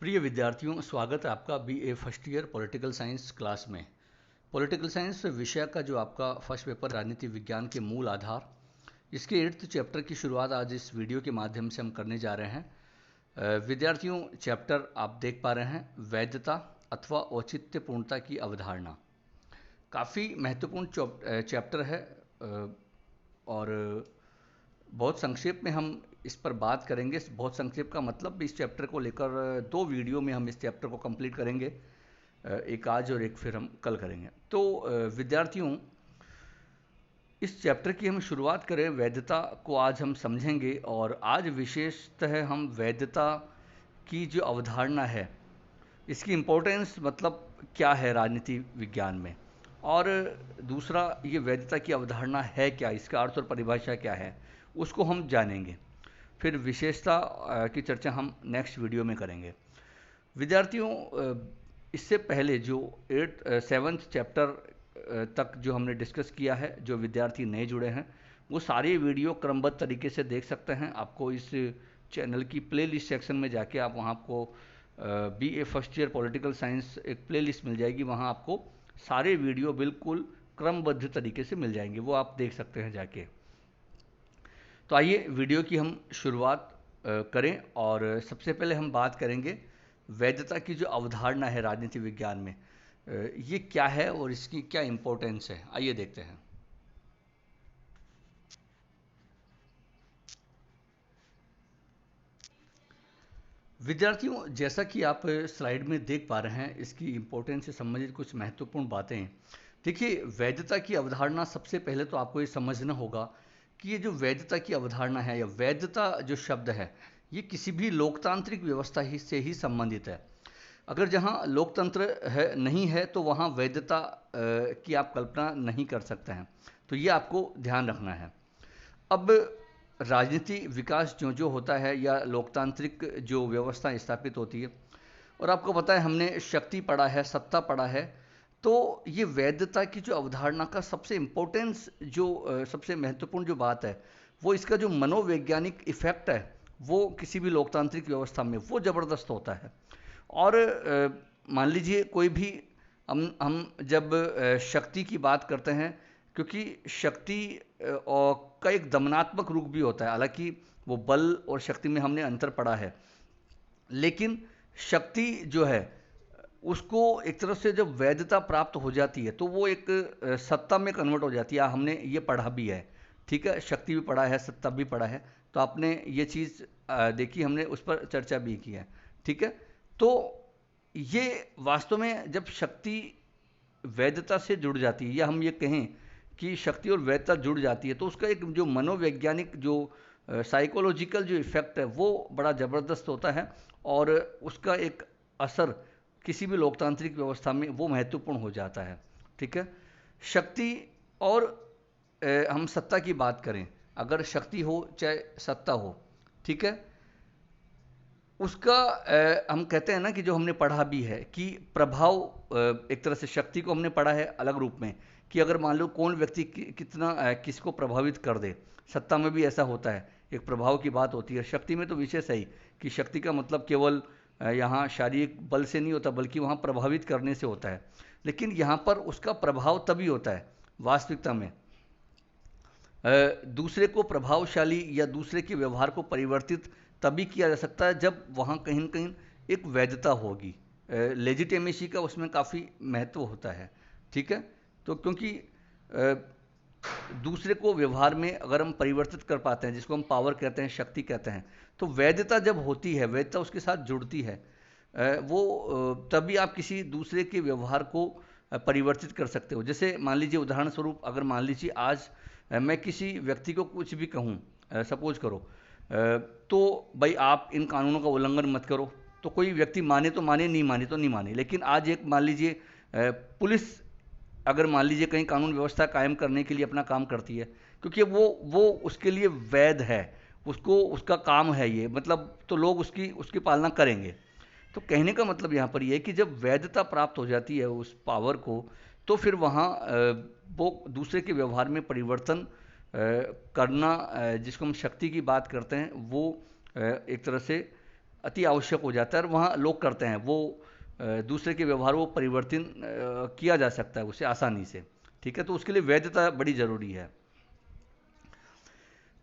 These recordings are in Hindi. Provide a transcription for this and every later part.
प्रिय विद्यार्थियों, स्वागत है आपका BA first year political science class में। पॉलिटिकल साइंस विषय का जो आपका फर्स्ट पेपर राजनीति विज्ञान के मूल आधार, इसके 8th चैप्टर की शुरुआत आज इस वीडियो के माध्यम से हम करने जा रहे हैं। विद्यार्थियों, चैप्टर आप देख पा रहे हैं, वैधता अथवा औचित्यपूर्णता की अवधारणा। काफ़ी महत्वपूर्ण चैप्टर है और बहुत संक्षेप में हम इस पर बात करेंगे। बहुत संक्षेप का मतलब इस चैप्टर को लेकर 2 वीडियो में हम इस चैप्टर को कंप्लीट करेंगे, एक आज और एक फिर हम कल करेंगे। तो विद्यार्थियों, इस चैप्टर की हम शुरुआत करें, वैधता को आज हम समझेंगे और आज विशेषतः हम वैधता की जो अवधारणा है, इसकी इम्पोर्टेंस मतलब क्या है राजनीति विज्ञान में, और दूसरा ये वैधता की अवधारणा है क्या, इसका अर्थ और परिभाषा क्या है, उसको हम जानेंगे। फिर विशेषता की चर्चा हम नेक्स्ट वीडियो में करेंगे। विद्यार्थियों, इससे पहले जो 7th चैप्टर तक जो हमने डिस्कस किया है, जो विद्यार्थी नए जुड़े हैं वो सारे वीडियो क्रमबद्ध तरीके से देख सकते हैं। आपको इस चैनल की प्लेलिस्ट सेक्शन में जाके आप वहाँ आपको BA first year political science एक प्लेलिस्ट मिल जाएगी, वहाँ आपको सारे वीडियो बिल्कुल क्रमबद्ध तरीके से मिल जाएंगे, वो आप देख सकते हैं जाके। तो आइए वीडियो की हम शुरुआत करें और सबसे पहले हम बात करेंगे वैधता की जो अवधारणा है राजनीति विज्ञान में, ये क्या है और इसकी क्या इम्पोर्टेंस है। आइए देखते हैं। विद्यार्थियों, जैसा कि आप स्लाइड में देख पा रहे हैं, इसकी इम्पोर्टेंस से संबंधित कुछ महत्वपूर्ण बातें। देखिए, वैधता की अवधारणा, सबसे पहले तो आपको ये समझना होगा कि ये जो वैधता की अवधारणा है या वैधता जो शब्द है, ये किसी भी लोकतांत्रिक व्यवस्था ही से ही संबंधित है। अगर जहाँ लोकतंत्र है नहीं है तो वहाँ वैधता की आप कल्पना नहीं कर सकते हैं। तो ये आपको ध्यान रखना है। अब राजनीति विकास जो जो होता है या लोकतांत्रिक जो व्यवस्था स्थापित होती है, और आपको पता है हमने शक्ति पढ़ा है, सत्ता पढ़ा है, तो ये वैधता की जो अवधारणा का सबसे इम्पोर्टेंस, जो सबसे महत्वपूर्ण जो बात है, वो इसका जो मनोवैज्ञानिक इफेक्ट है, वो किसी भी लोकतांत्रिक व्यवस्था में वो ज़बरदस्त होता है। और मान लीजिए कोई भी, हम जब शक्ति की बात करते हैं, क्योंकि शक्ति का एक दमनात्मक रूप भी होता है, हालांकि वो बल और शक्ति में हमने अंतर पढ़ा है, लेकिन शक्ति जो है उसको एक तरफ से जब वैधता प्राप्त हो जाती है तो वो एक सत्ता में कन्वर्ट हो जाती है। हमने ये पढ़ा भी है, ठीक है, शक्ति भी पढ़ा है, सत्ता भी पढ़ा है, तो आपने ये चीज़ देखी, हमने उस पर चर्चा भी की है, ठीक है। तो ये वास्तव में जब शक्ति वैधता से जुड़ जाती है, या हम ये कहें कि शक्ति और वैधता जुड़ जाती है, तो उसका एक जो मनोवैज्ञानिक जो साइकोलॉजिकल जो इफेक्ट है वो बड़ा ज़बरदस्त होता है, और उसका एक असर किसी भी लोकतांत्रिक व्यवस्था में वो महत्वपूर्ण हो जाता है, ठीक है। शक्ति और हम सत्ता की बात करें, अगर शक्ति हो चाहे सत्ता हो, ठीक है, उसका हम कहते हैं ना कि जो हमने पढ़ा भी है कि प्रभाव, एक तरह से शक्ति को हमने पढ़ा है अलग रूप में कि अगर मान लो कौन व्यक्ति कितना किसको प्रभावित कर दे। सत्ता में भी ऐसा होता है, एक प्रभाव की बात होती है। शक्ति में तो विशेष है ही कि शक्ति का मतलब केवल यहाँ शारीरिक बल से नहीं होता, बल्कि वहाँ प्रभावित करने से होता है। लेकिन यहाँ पर उसका प्रभाव तभी होता है वास्तविकता में, दूसरे को प्रभावशाली या दूसरे के व्यवहार को परिवर्तित तभी किया जा सकता है जब वहाँ कहीं न कहीं एक वैधता होगी। लेजिटिमेसी का उसमें काफ़ी महत्व होता है, ठीक है। तो क्योंकि दूसरे को व्यवहार में अगर हम परिवर्तित कर पाते हैं, जिसको हम पावर कहते हैं, शक्ति कहते हैं, तो वैधता जब होती है, वैधता उसके साथ जुड़ती है, वो तभी आप किसी दूसरे के व्यवहार को परिवर्तित कर सकते हो। जैसे मान लीजिए, उदाहरण स्वरूप, अगर मान लीजिए आज मैं किसी व्यक्ति को कुछ भी कहूँ, सपोज करो, तो भाई आप इन कानूनों का उल्लंघन मत करो, तो कोई व्यक्ति माने तो माने, नहीं माने तो नहीं माने। लेकिन आज एक मान लीजिए पुलिस अगर मान लीजिए कहीं कानून व्यवस्था कायम करने के लिए अपना काम करती है, क्योंकि वो उसके लिए वैध है, उसको उसका काम है ये, मतलब तो लोग उसकी उसकी पालना करेंगे। तो कहने का मतलब यहाँ पर ये है कि जब वैधता प्राप्त हो जाती है उस पावर को, तो फिर वहाँ वो दूसरे के व्यवहार में परिवर्तन करना, जिसको हम शक्ति की बात करते हैं, वो एक तरह से अति आवश्यक हो जाता है और वहाँ लोग करते हैं वो दूसरे के व्यवहार को परिवर्तन किया जा सकता है उससे आसानी से। ठीक है, तो उसके लिए वैधता बड़ी ज़रूरी है।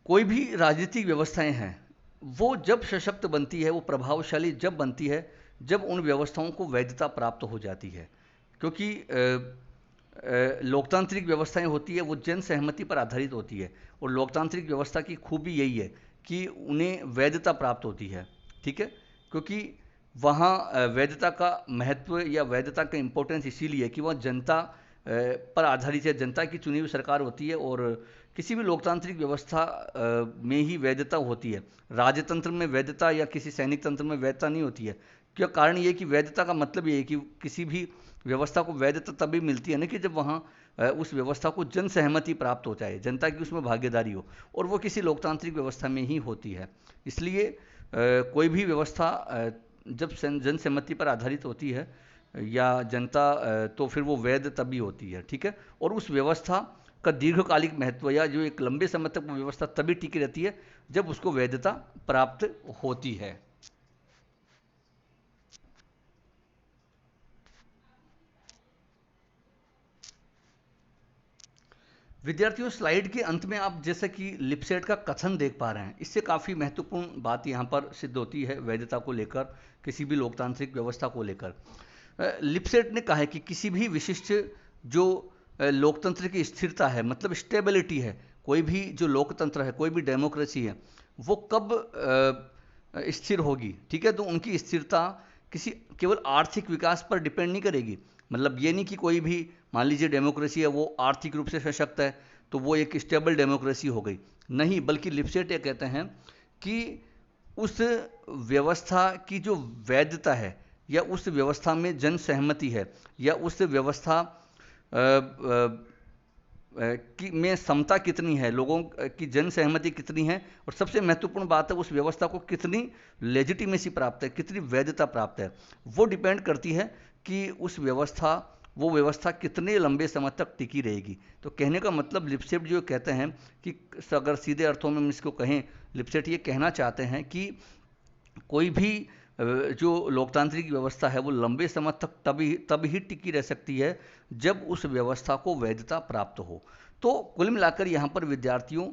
कोई भी राजनीतिक व्यवस्थाएं हैं वो जब सशक्त बनती है, वो प्रभावशाली जब बनती है जब उन व्यवस्थाओं को वैधता प्राप्त हो जाती है। क्योंकि लोकतांत्रिक व्यवस्थाएं होती है वो जन सहमति पर आधारित होती है, और लोकतांत्रिक व्यवस्था की खूबी यही है कि उन्हें वैधता प्राप्त होती है। ठीक है, क्योंकि वहाँ वैधता का महत्व या वैधता का इम्पोर्टेंस इसीलिए कि वह जनता पर आधारित है, जनता की चुनी हुई सरकार होती है, और किसी भी लोकतांत्रिक व्यवस्था में ही वैधता होती है। राजतंत्र में वैधता या किसी सैनिक तंत्र में वैधता नहीं होती है। क्या कारण ये कि वैधता का मतलब ये है कि किसी भी व्यवस्था को वैधता तभी मिलती है ना कि जब वहाँ उस व्यवस्था को जन सहमति प्राप्त हो जाए, जनता की उसमें भागीदारी हो, और वो किसी लोकतांत्रिक व्यवस्था में ही होती है। इसलिए कोई भी व्यवस्था जब जन सहमति पर आधारित होती है या जनता तो फिर वो वैध तभी होती है। ठीक है, और उस व्यवस्था का दीर्घकालिक महत्व या जो एक लंबे समय तक वो व्यवस्था तभी टिकी रहती है जब उसको वैधता प्राप्त होती है। विद्यार्थियों, स्लाइड के अंत में आप जैसा कि लिपसेट का कथन देख पा रहे हैं, इससे काफ़ी महत्वपूर्ण बात यहाँ पर सिद्ध होती है वैधता को लेकर, किसी भी लोकतांत्रिक व्यवस्था को लेकर। लिपसेट ने कहा है कि किसी भी विशिष्ट जो लोकतंत्र की स्थिरता है, मतलब स्टेबिलिटी है, कोई भी जो लोकतंत्र है, कोई भी डेमोक्रेसी है, वो कब स्थिर होगी। ठीक है, तो उनकी स्थिरता किसी केवल आर्थिक विकास पर डिपेंड नहीं करेगी। मतलब ये नहीं कि कोई भी, मान लीजिए डेमोक्रेसी है, वो आर्थिक रूप से सशक्त है तो वो एक स्टेबल डेमोक्रेसी हो गई, नहीं। बल्कि लिपसेट ये कहते हैं कि उस व्यवस्था की जो वैधता है या उस व्यवस्था में जन सहमति है या उस व्यवस्था की में समता कितनी है, लोगों की जन सहमति कितनी है, और सबसे महत्वपूर्ण बात है उस व्यवस्था को कितनी लेजिटिमेसी प्राप्त है, कितनी वैधता प्राप्त है। वो डिपेंड करती है कि वो व्यवस्था कितने लंबे समय तक टिकी रहेगी। तो कहने का मतलब लिपसेट जो कहते हैं कि अगर सीधे अर्थों में हम इसको कहें, लिपसेट ये कहना चाहते हैं कि कोई भी जो लोकतांत्रिक व्यवस्था है वो लंबे समय तक तब ही टिकी रह सकती है जब उस व्यवस्था को वैधता प्राप्त हो। तो कुल मिलाकर यहाँ पर विद्यार्थियों,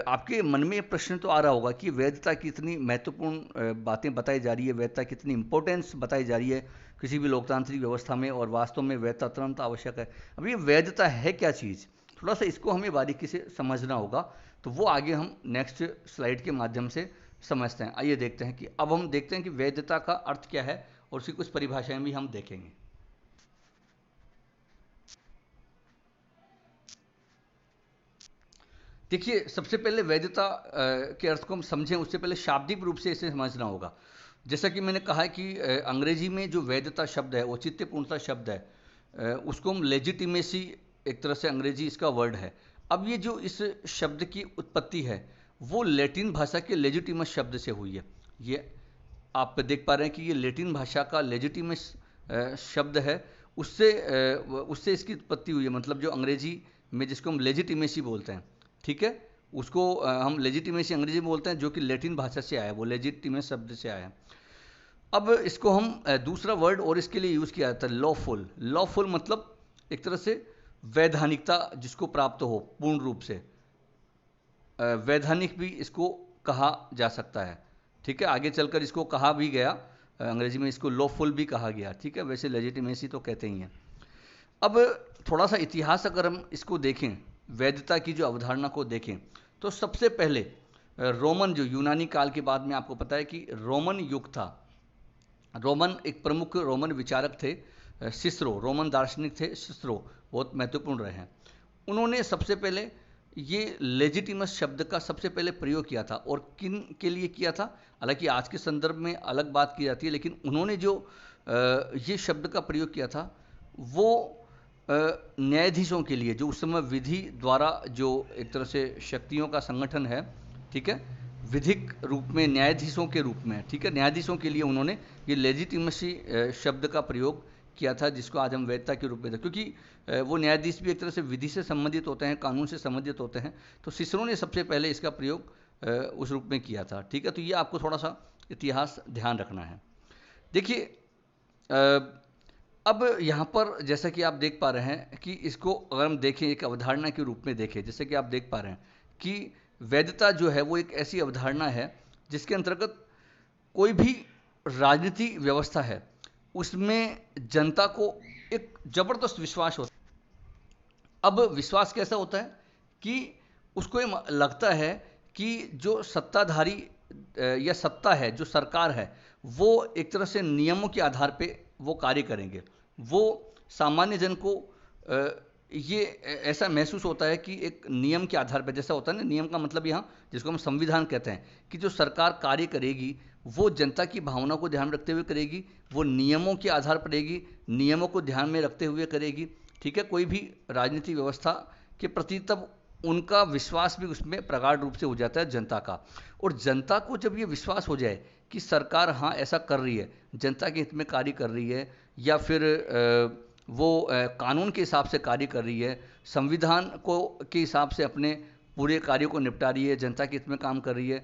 आपके मन में प्रश्न तो आ रहा होगा कि वैधता की इतनी महत्वपूर्ण बातें बताई जा रही है, वैधता की इतनी इंपॉर्टेंस बताई जा रही है किसी भी लोकतांत्रिक व्यवस्था में, और वास्तव में वैधता तुरंत आवश्यक है। अब ये वैधता है क्या चीज़, थोड़ा सा इसको हमें बारीकी से समझना होगा। तो वो आगे हम नेक्स्ट स्लाइड के माध्यम से समझते हैं। आइए देखते हैं कि अब हम देखते हैं कि वैधता का अर्थ क्या है, और उसकी कुछ परिभाषाएं भी हम देखेंगे। देखिए, सबसे पहले वैधता के अर्थ को हम समझें उससे पहले शाब्दिक रूप से इसे समझना होगा। जैसा कि मैंने कहा है कि अंग्रेजी में जो वैधता शब्द है, औचित्यपूर्णता शब्द है, उसको हम लेजिटिमेसी, एक तरह से अंग्रेजी इसका वर्ड है। अब ये जो इस शब्द की उत्पत्ति है वो लैटिन भाषा के लेजिटिमस शब्द से हुई है। ये आप देख पा रहे हैं कि ये लैटिन भाषा का लेजिटिमस शब्द है, उससे इसकी उत्पत्ति हुई है। मतलब जो अंग्रेजी में जिसको हम लेजिटिमेसी बोलते हैं, ठीक है, उसको हम लेजिटिमेसी अंग्रेजी में बोलते हैं, जो कि लैटिन भाषा से आया है, वो लेजिटिमेस शब्द से आया है। अब इसको हम दूसरा वर्ड और इसके लिए यूज़ किया जाता है, लॉफुल। लॉफुल मतलब एक तरह से वैधानिकता जिसको प्राप्त हो पूर्ण रूप से, वैधानिक भी इसको कहा जा सकता है। ठीक है, आगे चलकर इसको कहा भी गया, अंग्रेजी में इसको लॉफुल भी कहा गया। ठीक है, वैसे लेजिटिमेसी तो कहते ही हैं। अब थोड़ा सा इतिहास अगर हम इसको देखें, वैधता की जो अवधारणा को देखें, तो सबसे पहले रोमन, जो यूनानी काल के बाद में आपको पता है कि रोमन युग था। रोमन एक प्रमुख रोमन विचारक थे, सिसरो, रोमन दार्शनिक थे सिसरो, बहुत महत्वपूर्ण रहे हैं। उन्होंने सबसे पहले ये लेजिटिमस शब्द का सबसे पहले प्रयोग किया था, और किन के लिए किया था, हालांकि आज के संदर्भ में अलग बात की जाती है, लेकिन उन्होंने जो ये शब्द का प्रयोग किया था वो न्यायाधीशों के लिए, जो उस समय विधि द्वारा जो एक तरह से शक्तियों का संगठन है, ठीक है, विधिक रूप में न्यायाधीशों के रूप में, ठीक है, न्यायाधीशों के लिए उन्होंने ये लेजिटिमेसी शब्द का प्रयोग किया था, जिसको आज हम वैधता के रूप में, क्योंकि वो न्यायाधीश भी एक तरह से विधि से संबंधित होते हैं, कानून से संबंधित होते हैं। तो सिसरो ने सबसे पहले इसका प्रयोग उस रूप में किया था। ठीक है, तो ये आपको थोड़ा सा इतिहास ध्यान रखना है। देखिए अब यहाँ पर जैसा कि आप देख पा रहे हैं कि इसको अगर हम देखें एक अवधारणा के रूप में देखें, जैसे कि आप देख पा रहे हैं कि वैधता जो है वो एक ऐसी अवधारणा है जिसके अंतर्गत कोई भी राजनीति व्यवस्था है उसमें जनता को एक जबरदस्त विश्वास होता है। अब विश्वास कैसा होता है कि उसको ये लगता है कि जो सत्ताधारी या सत्ता है, जो सरकार है, वो एक तरह से नियमों के आधार पे वो कार्य करेंगे। वो सामान्य जन को ये ऐसा महसूस होता है कि एक नियम के आधार पर, जैसा होता है ना, नियम का मतलब यहाँ जिसको हम संविधान कहते हैं, कि जो सरकार कार्य करेगी वो जनता की भावना को ध्यान रखते हुए करेगी, वो नियमों के आधार पर करेगी, नियमों को ध्यान में रखते हुए करेगी। ठीक है, कोई भी राजनीतिक व्यवस्था के प्रति तब उनका विश्वास भी उसमें प्रगाढ़ रूप से हो जाता है जनता का। और जनता को जब ये विश्वास हो जाए कि सरकार हाँ ऐसा कर रही है, जनता के हित में कार्य कर रही है, या फिर वो कानून के हिसाब से कार्य कर रही है, संविधान को के हिसाब से अपने पूरे कार्य को निपटा रही है, जनता के हित में काम कर रही है,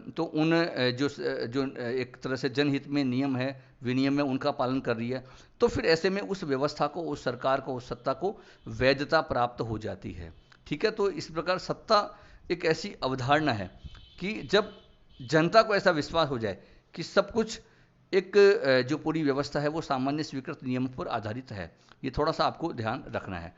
तो उन जो एक तरह से जनहित में नियम है, विनियम है, उनका पालन कर रही है, तो फिर ऐसे में उस व्यवस्था को, उस सरकार को, उस सत्ता को वैधता प्राप्त हो जाती है। ठीक है, तो इस प्रकार सत्ता एक ऐसी अवधारणा है कि जब जनता को ऐसा विश्वास हो जाए कि सब कुछ एक जो पूरी व्यवस्था है वो सामान्य स्वीकृत नियमों पर आधारित है, ये थोड़ा सा आपको ध्यान रखना है।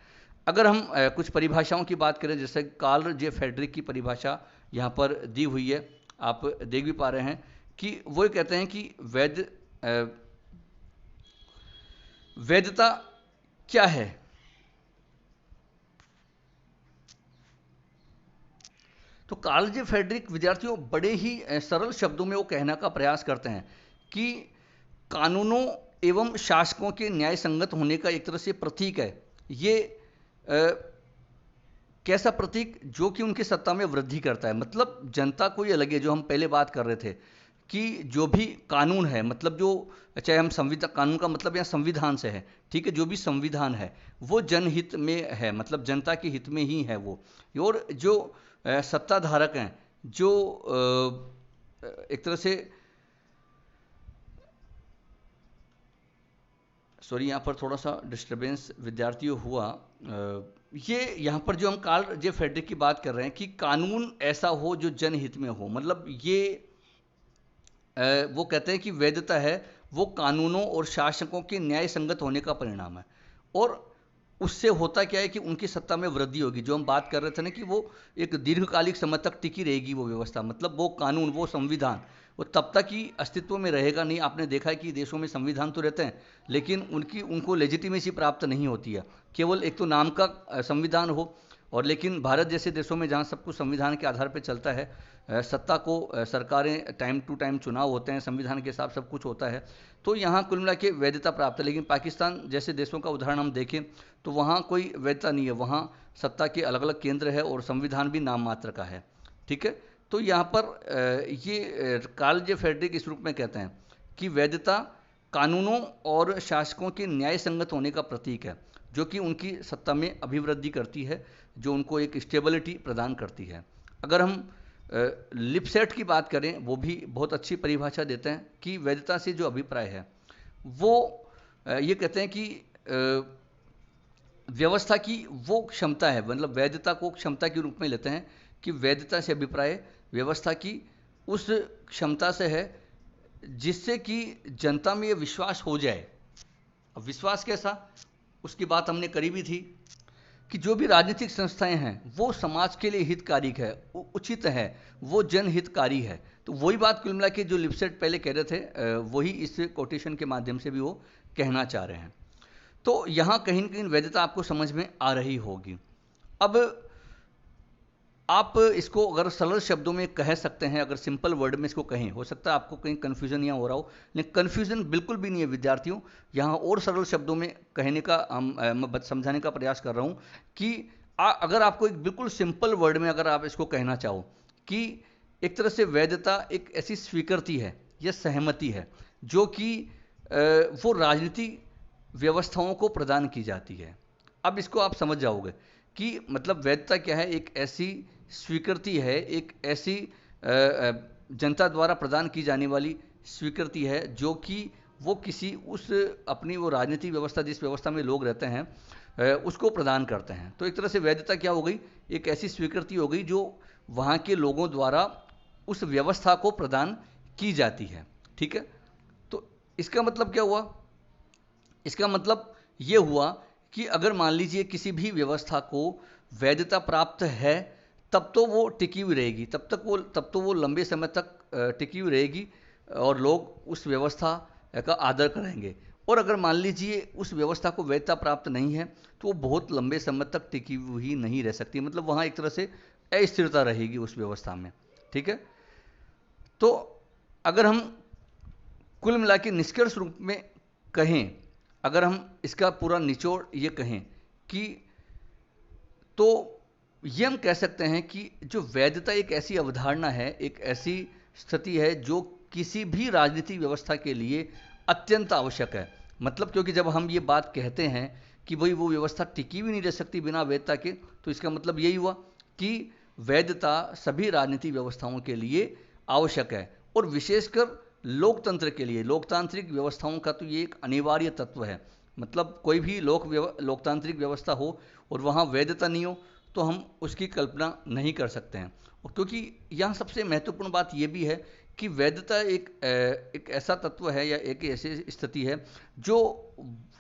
अगर हम कुछ परिभाषाओं की बात करें, जैसे कार्ल जे फ्रेडरिक की परिभाषा यहाँ पर दी हुई है, आप देख भी पा रहे हैं कि वो कहते हैं कि वैधता क्या है। तो कार्ल जे फ्रेडरिक विद्यार्थियों बड़े ही सरल शब्दों में वो कहने का प्रयास करते हैं कि कानूनों एवं शासकों के न्याय संगत होने का एक तरह से प्रतीक है ये। कैसा प्रतीक? जो कि उनकी सत्ता में वृद्धि करता है। मतलब जनता को ये लगे, जो हम पहले बात कर रहे थे, कि जो भी कानून है, मतलब जो, चाहे हम संविधान, कानून का मतलब यहाँ संविधान से है, ठीक है, जो भी संविधान है वो जनहित में है, मतलब जनता के हित में ही है वो। और जो सत्ताधारक हैं, जो एक तरह से, सॉरी यहाँ पर थोड़ा सा डिस्टरबेंस विद्यार्थियों हुआ, ये यहाँ पर जो हम कार्ल जे फ्रेडरिक की बात कर रहे हैं कि कानून ऐसा हो जो जनहित में हो, मतलब ये वो कहते हैं कि वैधता है वो कानूनों और शासकों के न्याय संगत होने का परिणाम है। और उससे होता क्या है कि उनकी सत्ता में वृद्धि होगी। जो हम बात कर रहे थे ना कि वो एक दीर्घकालिक समय तक टिकी रहेगी वो व्यवस्था, मतलब वो कानून, वो संविधान, वो तब तक ही अस्तित्व में रहेगा नहीं। आपने देखा है कि देशों में संविधान तो रहते हैं लेकिन उनको लेजिटिमेसी प्राप्त नहीं होती है, केवल एक तो नाम का संविधान हो। और लेकिन भारत जैसे देशों में जहाँ सब कुछ संविधान के आधार पर चलता है, सत्ता को, सरकारें टाइम टू टाइम चुनाव होते हैं, संविधान के हिसाब सब कुछ होता है, तो यहाँ कुल मिला के वैधता प्राप्त है। लेकिन पाकिस्तान जैसे देशों का उदाहरण हम देखें तो वहाँ कोई वैधता नहीं है, वहाँ सत्ता के अलग अलग केंद्र है और संविधान भी नाम मात्र का है। ठीक है, तो यहाँ पर ये कार्ल जे फ्रेडरिक इस रूप में कहते हैं कि वैधता कानूनों और शासकों के न्याय संगत होने का प्रतीक है, जो कि उनकी सत्ता में अभिवृद्धि करती है, जो उनको एक स्टेबिलिटी प्रदान करती है। अगर हम लिपसेट की बात करें, वो भी बहुत अच्छी परिभाषा देते हैं कि वैधता से जो अभिप्राय है वो ये कहते हैं कि व्यवस्था की वो क्षमता है, मतलब वैधता को क्षमता के रूप में लेते हैं कि वैधता से अभिप्राय व्यवस्था की उस क्षमता से है जिससे कि जनता में ये विश्वास हो जाए। अब विश्वास कैसा, उसकी बात हमने करी भी थी कि जो भी राजनीतिक संस्थाएं हैं वो समाज के लिए हितकारी है, उचित है, वो जनहितकारी है। तो वही बात कुल मिला के जो लिपसेट पहले कह रहे थे, वही इस कोटेशन के माध्यम से भी वो कहना चाह रहे हैं। तो यहाँ कहीं न कहीं वैधता आपको समझ में आ रही होगी। अब आप इसको अगर सरल शब्दों में कह सकते हैं, अगर सिंपल वर्ड में इसको कहें, हो सकता है आपको कहीं कन्फ्यूजन यहाँ हो रहा हो, लेकिन कन्फ्यूजन बिल्कुल भी नहीं है विद्यार्थियों। यहाँ और सरल शब्दों में कहने का मैं समझाने का प्रयास कर रहा हूँ कि अगर आपको एक बिल्कुल सिंपल वर्ड में अगर आप इसको कहना चाहो कि एक तरह से वैधता एक ऐसी स्वीकृति है या सहमति है जो कि वो राजनीति व्यवस्थाओं को प्रदान की जाती है। अब इसको आप समझ जाओगे कि मतलब वैधता क्या है, एक ऐसी स्वीकृति है, एक ऐसी जनता द्वारा प्रदान की जाने वाली स्वीकृति है, जो कि वो किसी उस अपनी वो राजनीतिक व्यवस्था, जिस व्यवस्था में लोग रहते हैं, उसको प्रदान करते हैं। तो एक तरह से वैधता क्या हो गई, एक ऐसी स्वीकृति हो गई जो वहाँ के लोगों द्वारा उस व्यवस्था को प्रदान की जाती है। ठीक है, तो इसका मतलब क्या हुआ, इसका मतलब ये हुआ कि अगर मान लीजिए किसी भी व्यवस्था को वैधता प्राप्त है, तब तो वो टिकी हुई रहेगी, तब तो वो लंबे समय तक टिकी हुई रहेगी और लोग उस व्यवस्था का आदर करेंगे। और अगर मान लीजिए उस व्यवस्था को वैधता प्राप्त नहीं है, तो वो बहुत लंबे समय तक टिकी हुई नहीं रह सकती, मतलब वहाँ एक तरह से अस्थिरता रहेगी उस व्यवस्था में। ठीक है, तो अगर हम कुल मिला के निष्कर्ष रूप में कहें, अगर हम इसका पूरा निचोड़ ये कहें कि, तो ये हम कह सकते हैं कि जो वैधता एक ऐसी अवधारणा है, एक ऐसी स्थिति है जो किसी भी राजनीतिक व्यवस्था के लिए अत्यंत आवश्यक है। मतलब क्योंकि जब हम ये बात कहते हैं कि भाई वो व्यवस्था टिकी भी नहीं रह सकती बिना वैधता के, तो इसका मतलब यही हुआ कि वैधता सभी राजनीतिक व्यवस्थाओं के लिए आवश्यक है, और विशेषकर लोकतंत्र के लिए, लोकतांत्रिक व्यवस्थाओं का तो ये एक अनिवार्य तत्व है। मतलब कोई भी लोकतांत्रिक व्यवस्था हो और वहाँ वैधता नहीं हो, तो हम उसकी कल्पना नहीं कर सकते हैं। और क्योंकि यहाँ सबसे महत्वपूर्ण बात यह भी है कि वैधता एक ऐसा तत्व है या एक ऐसी स्थिति है जो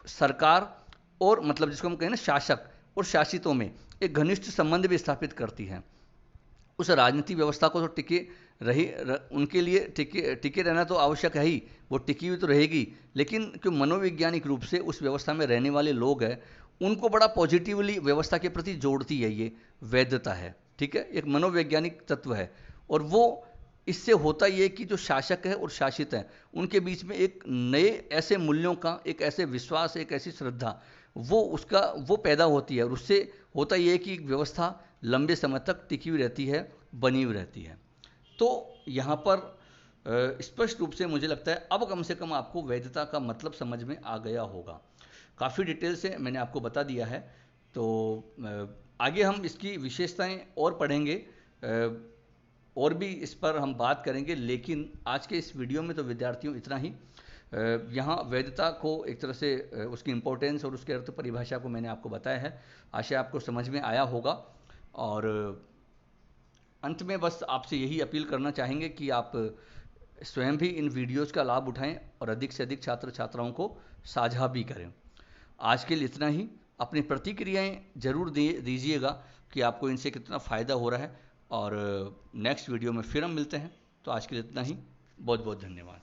सरकार और, मतलब जिसको हम कहें ना, शासक और शासितों में एक घनिष्ठ संबंध भी स्थापित करती है। उस राजनीतिक व्यवस्था को तो उनके लिए टिके रहना तो आवश्यक है ही, वो टिकी हुई तो रहेगी, लेकिन क्यों मनोवैज्ञानिक रूप से उस व्यवस्था में रहने वाले लोग हैं, उनको बड़ा पॉजिटिवली व्यवस्था के प्रति जोड़ती है ये वैधता है। ठीक है, एक मनोवैज्ञानिक तत्व है। और वो इससे होता ये कि जो शासक है और शासित है, उनके बीच में एक नए ऐसे मूल्यों का, एक ऐसे विश्वास, एक ऐसी श्रद्धा वो पैदा होती है, और उससे होता ये है कि व्यवस्था लंबे समय तक टिकी हुई रहती है, बनी हुई रहती है। तो यहाँ पर स्पष्ट रूप से मुझे लगता है अब कम से कम आपको वैधता का मतलब समझ में आ गया होगा। काफ़ी डिटेल से मैंने आपको बता दिया है। तो आगे हम इसकी विशेषताएं और पढ़ेंगे, और भी इस पर हम बात करेंगे, लेकिन आज के इस वीडियो में तो विद्यार्थियों इतना ही। यहाँ वैधता को एक तरह से उसकी इम्पोर्टेंस और उसके अर्थ परिभाषा को मैंने आपको बताया है। आशा आपको समझ में आया होगा। और अंत में बस आपसे यही अपील करना चाहेंगे कि आप स्वयं भी इन वीडियोज़ का लाभ उठाएं और अधिक से अधिक छात्र छात्राओं को साझा भी करें। आज के लिए इतना ही। अपनी प्रतिक्रियाएं जरूर दीजिएगा कि आपको इनसे कितना फ़ायदा हो रहा है, और नेक्स्ट वीडियो में फिर हम मिलते हैं। तो आज के लिए इतना ही। बहुत बहुत धन्यवाद।